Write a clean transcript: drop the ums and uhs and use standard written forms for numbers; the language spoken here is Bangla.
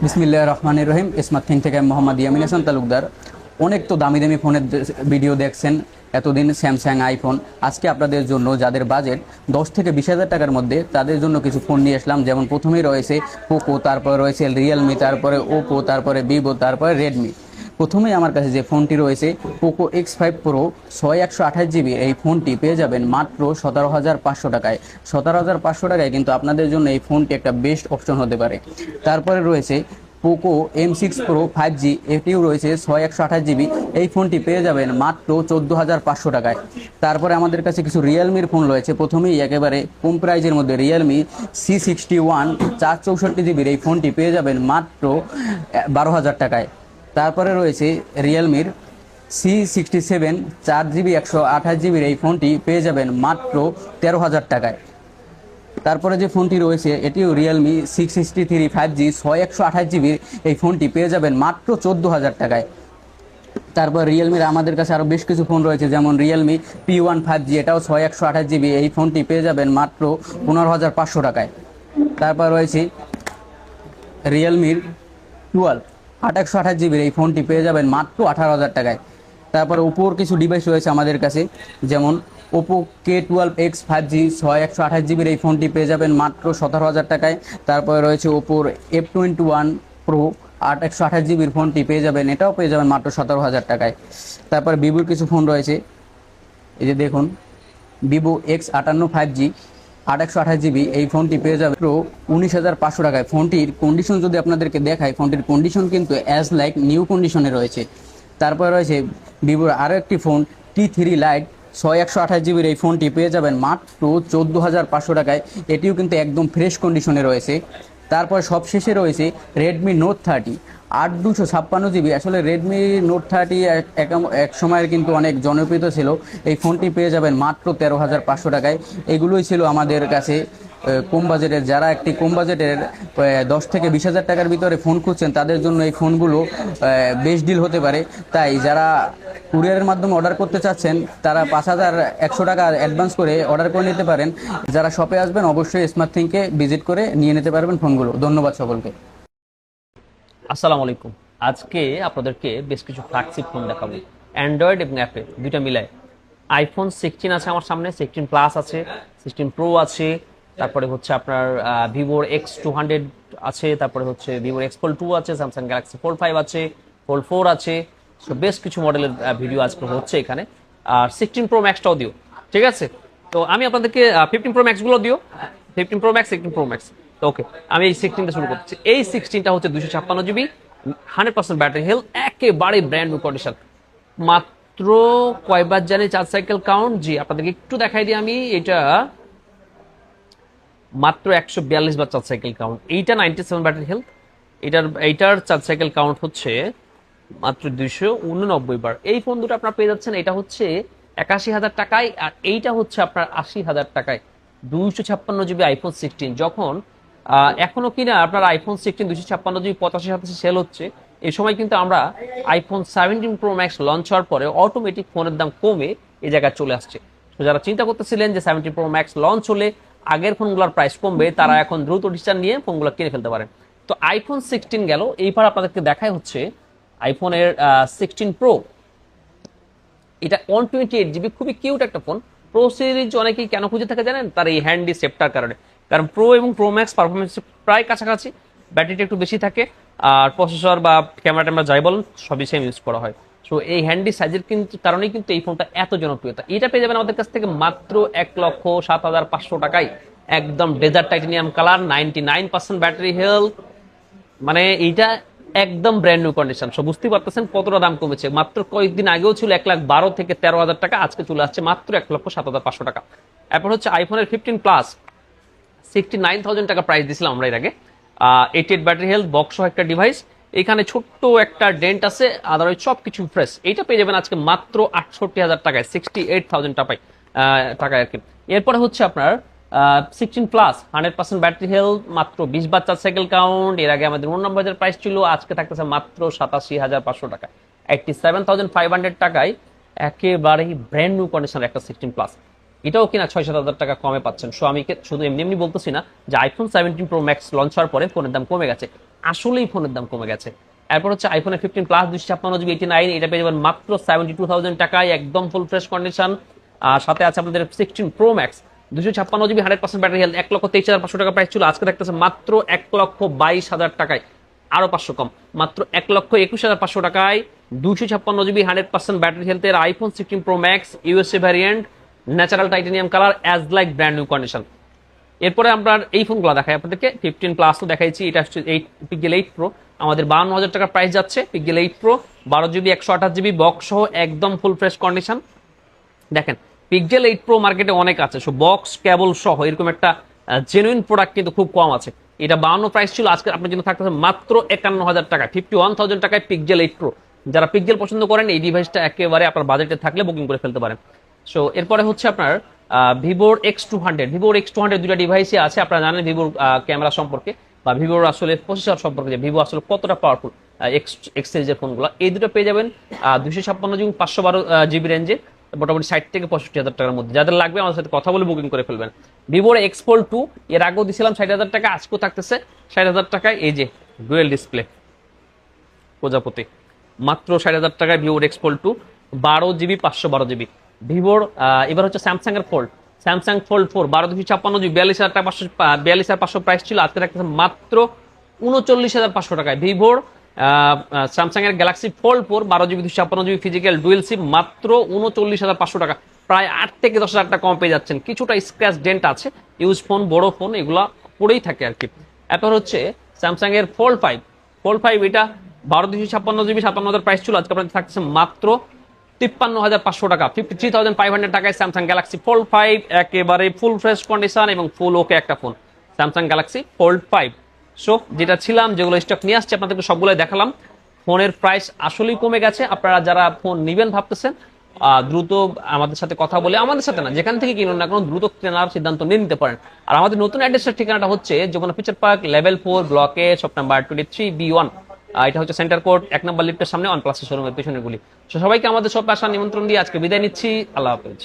বিসমিল্লাহির রহমানির রহিম। স্মার্ট থিং থেকে মোহাম্মদ ইয়ামিন হাসান তালুকদার। অনেক তো দামি দামি ফোনের ভিডিও দেখছেন এতদিন, স্যামসাং, আইফোন। আজকে আপনাদের জন্য যাদের বাজেট 10 থেকে 20 হাজার টাকার মধ্যে, তাদের জন্য কিছু ফোন নিয়ে আসলাম। যেমন প্রথমেই রয়েছে পোকো, তারপরে রয়েছে রিয়েলমি, তারপরে ওপো, তারপরে ভিভো, তারপরে রেডমি। প্রথমেই আমার কাছে যে ফোনটি রয়েছে পোকো X5 প্রো 6128 জিবি, এই ফোনটি পেয়ে যাবেন মাত্র 17,500 টাকায়। 17,500 টাকায় কিন্তু আপনাদের জন্য এই ফোনটি একটা বেস্ট অপশন হতে পারে। তারপরে রয়েছে পোকো M6 প্রো 5G, এটিও রয়েছে 6128 জিবি, এই ফোনটি পেয়ে যাবেন মাত্র 14,500 টাকায়। তারপরে আমাদের কাছে কিছু রিয়েলমির ফোন রয়েছে। প্রথমেই একেবারে কম প্রাইজের মধ্যে রিয়েলমি C61 464 জিবির এই ফোনটি পেয়ে যাবেন মাত্র 12,000 টাকায়। তারপরে রয়েছে রিয়েলমির C67 4GB 128 জিবির এই ফোনটি পেয়ে যাবেন মাত্র 13,000 টাকায়। তারপরে যে ফোনটি রয়েছে এটিও রিয়েলমি 663 5G 6128 জিবির, এই ফোনটি পেয়ে যাবেন মাত্র 14,000 টাকায়। তারপর রিয়েলমির আমাদের কাছে আরও বেশ কিছু ফোন রয়েছে, যেমন রিয়েলমি P1 5G, এটাও 6128 জিবি, এই ফোনটি পেয়ে যাবেন মাত্র 15,500 টাকায়। তারপর রয়েছে রিয়েলমির 12 828 জিবির, এই ফোনটি পেয়ে যাবেন মাত্র 18,000 টাকায়। তারপর ওপোর কিছু ডিভাইস রয়েছে আমাদের কাছে, যেমন ওপো K12X 5G 6128 জিবির, এই ফোনটি পেয়ে যাবেন মাত্র 17,000 টাকায়। তারপরে রয়েছে ওপোর F21 প্রো 128 জিবির ফোনটি পেয়ে যাবেন, এটাও পেয়ে যাবেন মাত্র 17,000 টাকায়। তারপর ভিভোর কিছু ফোন রয়েছে, এই যে দেখুন ভিভো X58 5G 828 জিবি, এই ফোনটি পেয়ে যাবে প্রো 19,500 টাকায়। ফোনটির কন্ডিশন যদি আপনাদেরকে দেখায়, ফোনটির কন্ডিশন কিন্তু অ্যাজ লাইক নিউ কন্ডিশনে রয়েছে। তারপরে রয়েছে ভিভোর আরও একটি ফোন T3 লাইট 6128 জিবির, এই ফোনটি পেয়ে যাবেন মাত্র 14,500 টাকায়, এটিও কিন্তু একদম ফ্রেশ কন্ডিশনে রয়েছে। তারপর সবশেষে রয়েছে রেডমি নোট 30 8/256 জিবি। আসলে রেডমি নোট 30 এক সময়ের কিন্তু অনেক জনপ্রিয় ছিল, এই ফোনটি পেয়ে যাবেন মাত্র 13,500 টাকায়। এগুলোই ছিল আমাদের কাছে কম বাজেটের। যারা একটি কম বাজেটের 10 থেকে 20 হাজার টাকার ভিতরে ফোন খুঁজছেন, তাদের জন্য এই ফোনগুলো বেস্ট ডিল হতে পারে। তাই যারা কুরিয়ারের মাধ্যমে অর্ডার করতে চাচ্ছেন, তারা 5,100 টাকা অ্যাডভান্স করে অর্ডার করে নিতে পারেন। যারা শপে আসবেন অবশ্যই স্মার্ট থিংকে ভিজিট করে নিয়ে নিতে পারবেন ফোনগুলো। ধন্যবাদ সকলকে। আসসালামু আলাইকুম। আজকে আপনাদেরকে বেশ কিছু ফ্ল্যাগশিপ ফোন দেখাবো, অ্যান্ড্রয়েড এবং অ্যাপেল দুইটা মিলায়। আইফোন 16 আছে আমার সামনে, 16 প্লাস আছে, 16 প্রো আছে, তারপরে হচ্ছে আপনার ভিভোর X200 আছে, তারপরে হচ্ছে ভিভোর X Fold 2 আছে, স্যামসাং গ্যালাক্সি Fold 5 আছে, Fold 4 আছে। সো বেশ কিছু মডেলের ভিডিও আজকে হচ্ছে এখানে। আর 16 প্রো ম্যাক্সটাও দিও, ঠিক আছে? তো আমি আপনাদেরকে 15 প্রো ম্যাক্সগুলো দিও, 15 প্রো ম্যাক্স, 16 প্রো ম্যাক্স। ওকে, আমি এই 16টা শুরু করছি। এই 16টা হচ্ছে 256 জিবি, 100% ব্যাটারি হেলথ, একেবারে ব্র্যান্ড নিউ কন্ডিশন। মাত্র কয়বার জানি চার্জ সাইকেল কাউন্ট, জি আপনাদেরকে একটু দেখাই দিই আমি। এটা মাত্র 142 বার চার্জ সাইকেল কাউন্ট। এইটা 97 ব্যাটারি হেলথ, এইটার চার্জ সাইকেল কাউন্ট হচ্ছে মাত্র 289 বার। এই ফোন দুটো আপনার পেয়ে যাচ্ছেন, এটা হচ্ছে 81,000 টাকায়, আর এইটা হচ্ছে আপনার 80,000 টাকায়। 256 জিবি আইফোন 16, যখন এখনো কিনা আপনার আইফোন 16 256 জিবি 85-87 সেল হচ্ছে, এই সময় কিন্তু আমরা আইফোন 17 প্রো ম্যাক্স লঞ্চ হওয়ার পরে অটোমেটিক ফোনের দাম কমে এই জায়গায় চলে আসছে। তো যারা চিন্তা করতেছিলেন যে 17 প্রো ম্যাক্স লঞ্চ হলে আগের ফোনগুলোর প্রাইস কমবে, তারা এখন দ্রুত ডিসিশন নিয়ে ফোনগুলো কিনে ফেলতে পারেন। তো আইফোন 16 গেল, এইবার আপনাদেরকে দেখাই হচ্ছে আইফোনের 16 প্রো। এটা 128 জিবি, খুবই কিউট একটা ফোন। প্রো সিরিজ অনেকেই কেন খুঁজে থাকে জানেন? তার এই হ্যান্ডি সেপটার কারণে। কারণ প্রো এবং প্রো ম্যাক্স পারফরমেন্স প্রায় কাছাকাছি, ব্যাটারিটা একটু বেশি থাকে, আর প্রসেসর বা ক্যামেরা ট্যামেরা যাই বলেন সবই সেম ইউজ করা হয়। সো এই হ্যান্ডি সাইজের কিন্তু কারণেই কিন্তু এই ফোনটা এত জনপ্রিয়তা। এটা পেয়ে যাবেন আমাদের কাছ থেকে মাত্র 1,07,500 টাকায়। একদম dessert titanium colour, 99% battery health, মানে এইটা একদম ব্র্যান্ড নিউ কন্ডিশন। সো বুঝতেই পারতেছেন কতটা দাম কমেছে। মাত্র কয়েকদিন আগেও ছিল 1,12,000 থেকে 13,000 টাকা, আজকে চলে আসছে মাত্র 1,07,500 টাকা। এরপর হচ্ছে আইফোনের 15 প্লাস 69,000 টাকা প্রাইস দিয়েছিলাম আমরা এর আগে। 88 ব্যাটারি হেলথ, বক্স একটা ডিভাইস, এখানে ছোট্ট একটা ডেন্ট আছে, আদারওয়াইজ সবকিছু ফ্রেশ। এইটা পেয়ে যাবেন আজকে মাত্র 68,000 টাকায়, 68,000 টাকায় আর কি। এরপরে হচ্ছে আপনার 16 প্লাস 100% ব্যাটারি হেলথ, মাত্র 20 বার চার্জ সাইকেল কাউন্ট। এর আগে আমাদের 19 বাজার প্রাইস ছিল, আজকে থাকতেছে মাত্র 87,500 টাকায়, 87,500 টাকায়। একেবারেই ব্র্যান্ড নিউ কন্ডিশনের একটা 16 প্লাস। এটাও কিনা 6-7 হাজার টাকা কমে পাচ্ছেন। সো আমি শুধু এমনি এমনি বলতেছি না যে আইফোন 17 প্রো ম্যাক্স লঞ্চ হওয়ার পরে ফোনের দাম কমে গেছে, আসলেই ফোনের দাম কমে গেছে। এরপর হচ্ছে আইফোনের 15 প্লাস 256GB 89, এটা পেয়ে যাবেন মাত্র 72,000 টাকায়, একদম ফুল ফ্রেশ কন্ডিশন। আর সাথে আছে আপনাদের 16 pro max 256GB 100% battery health, 1,23,500 টাকা প্রাইস ছিল, আজকে দেখতেছে মাত্র 1,22,000 টাকায়, আরো 500 কম, মাত্র 1,21,500 টাকায় 256GB 100% ব্যাটারি হেলথের iPhone 16 pro max USA variant, natural titanium colour, as like brand new condition. এরপরে আমরা এই ফোনগুলো দেখাই আপনাদেরকে। 15 প্লাস তো দেখাইছি, এটা হচ্ছে 8 পিক্সেল 8 প্রো, আমাদের 52,000 টাকা প্রাইস যাচ্ছে। Pixel 8 pro 12GB 128GB box সহ একদম ফুল ফ্রেশ কন্ডিশন। দেখেন পিক্সেল 8 প্রো মার্কেটে অনেক আছে, সো বক্স কেবল সহ এরকম একটা জেনুইন প্রোডাক্ট কিন্তু খুব কম আছে। এটা 52 প্রাইস ছিল, আজকে আপনার জন্য থাকতেছে মাত্র 51,000 টাকা, 51,000 টাকায় পিক্সেল 8 প্রো। যারা পিক্সেল পছন্দ করেন এই ডিভাইসটা একেবারে আপনার বাজেটে থাকলে বুকিং করে ফেলতে পারেন। সো এরপরে হচ্ছে আপনার ভিভোর X200 দুটা ডিভাইসই আছে। আপনারা জানেন ভিভোর ক্যামেরা সম্পর্কে বা ভিভোর আসলে প্রসেসর সম্পর্কে, যে ভিভো আসলে কতটা পাওয়ারফুল। এক্স সিরিজের ফোনগুলো এই দুটো পেয়ে যাবেন 256GB 512GB রেঞ্জে, মোটামুটি 60 থেকে 65,000 টাকার মধ্যে। যাদের লাগবে আমাদের সাথে কথা বলে বুকিং করে ফেলবেন। ভিভোর X-Fold 2 এর আগেও দিছিলাম 60,000 টাকা, আজকেও থাকতেছে 60,000 টাকায়। এই যে ডুয়েল ডিসপ্লে প্রজাপতি, মাত্র 60,000 টাকায় ভিভোর X-Fold 2 12GB 512GB। ভিভোর এবার হচ্ছে স্যামসাং এর fold, Samsung fold 4 12/256GB 42,500 price ছিল, আজকে রাখতেছে মাত্র 39,500 টাকায়। ভিভোর স্যামসাং এর Galaxy Fold 4 12GB 256GB physical dual SIM, মাত্র 39,500 টাকা, প্রায় 8 থেকে 10,000 টাকা কম পেয়ে যাচ্ছেন। কিছুটা স্ক্র্যাচ ডেন্ট আছে, ইউজ ফোন বড় ফোন এগুলা পড়েই থাকে আর কি। এরপর হচ্ছে স্যামসাং এর ফোল্ড 5 এটা 12/256GB 57,000 প্রাইস ছিল, আজকে আপনাদের থাকছে মাত্র 53,500 টাকা, 53,500 টাকায় স্যামসাং গ্যালাক্সি ফোল্ড 5, একেবারে ফুল ফ্রেশ কন্ডিশন এবং ফুল ওকে একটা phone Samsung Galaxy fold 5। So যেটা ছিলাম যেগুলো স্টক নিয়ে আসছে আপনাদেরকে সবগুলোই দেখালাম। ফোনের প্রাইস আসলেই কমে গেছে। আপনারা যারা ফোন নেবেন ভাবতেছেন দ্রুত আমাদের সাথে কথা বলে, আমাদের সাথে না যেখান থেকে কিনুন না কোনো, দ্রুত কেনার সিদ্ধান্ত নিয়ে নিতে পারেন। আর আমাদের নতুন অ্যাড্রেসের ঠিকানাটা হচ্ছে যমুনা ফিউচার পার্ক লেভেল 4 ব্লকে শপ নাম্বার 23B1। এটা হচ্ছে সেন্টার কোড 1 নম্বর লিফটের সামনে OnePlus শোরুমের পেছনের গুলি। সবাইকে আমাদের সব আসার নিমন্ত্রণ দিয়ে আজকে বিদায় নিচ্ছি। আল্লাহ হাফেজ।